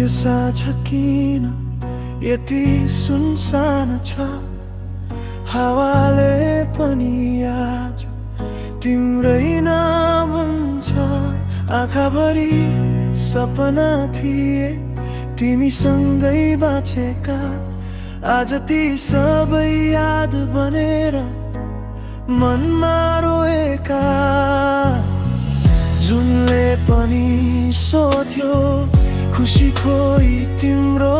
यो साँझ किन यति सुनसान छ, हावाले पनि आज तिम्रै नाम हुन्छ। आँखाभरि सपना थिए तिमीसँगै बाँचेका, आज ती सबै याद बनेर मनमा रोएका। जुनले पनि सोध्यो खुसी खोइ तिम्रो,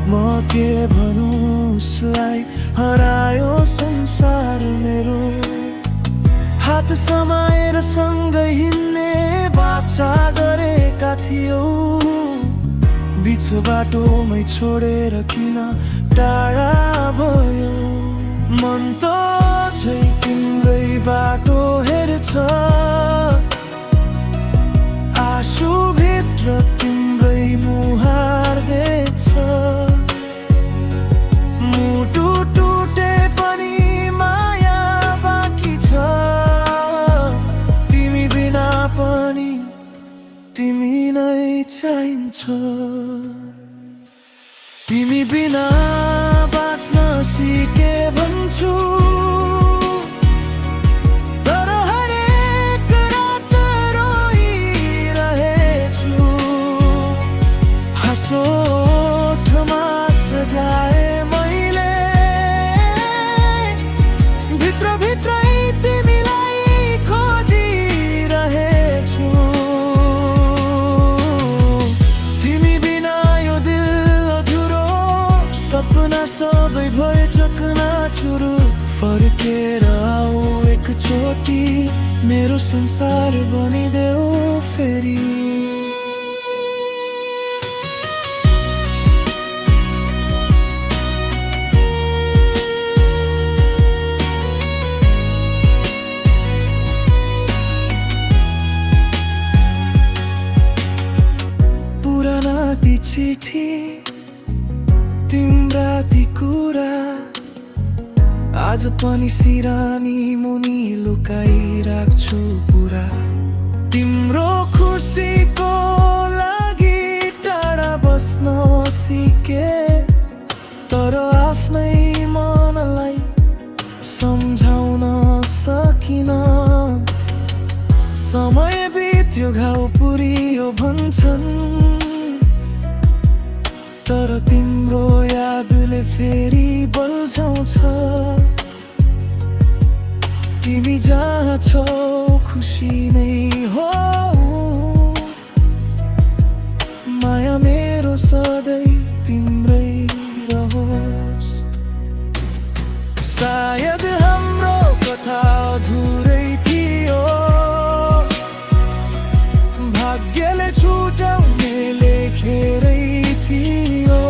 म के भनौँ उसलाई हरायो संसार मेरो। हात समाएर सँगै हिँड्ने बाचा गरेका थियौ, बिच बाटोमै छोडेर किन टाढा भयो। मन त झै तिम्रै बाटो हेर्छ, आँसुभित्र तिम्रै मुहार देख्छ। मुटु टुटे पनि माया बाँकी छ, तिमी बिना पनि तिमी नै चाहिन्छ। तिमी बिना बाँच्न सिके भन्छु, तर हरेक रात रोइरहेछु। हाँसोठमा सजाए मैले, भित्रभित्रै तिमीलाई खोजिरहेछु। तिमी बिना यो दिल अधुरो, सपना सबै भए चकनाचुर। फर्केर आऊ एकचोटि, मेरो संसार बनिदेऊ फेरि। पुराना ती चिठी, तिम्रा ती कुरा, आज पनि सिरानी मुनि लुकाइराख्छु पुरा। तिम्रो खुसीको लागि टाढा बस्न सिके, तर आफ्नै मनलाई सम्झाउन सकिन। समय बित्यो घाउ पुरियो भन्छन्, तर तिम्रो यादले फेरि बल्झाउँछ। तिमी जहाँ छौ खुसी नै हो, माया मेरो सधैँ तिम्रै रहोस्। सायद हाम्रो कथा अधुरै थियो, भाग्यले छुटाउने लेखेरै थियो।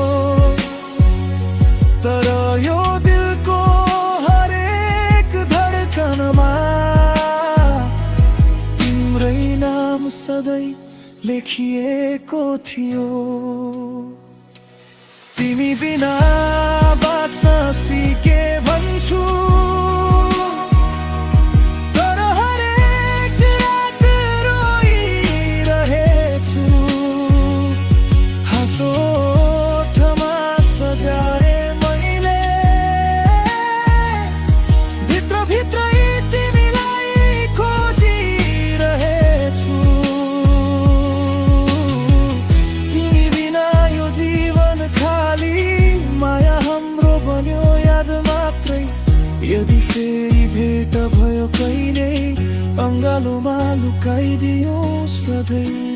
तर यो दिलको हरेक धडकनमा तिम्रै नाम सधैँ लेखिएको थियो। तिमी बिना बाँच्न सिके भन्छु, तर हरेक रात रोइरहेछु। हाँसोठमा सजाए मैले, भित्रभित्रै तिमीलाई खोजिरहेछु। तिमी बिना यो जीवन खाली, माया हाम्रो बन्यो याद मात्रै। यदि फेरि भेट भयो कहिले, अङ्गालोमा लुकाइदियो सधैँ।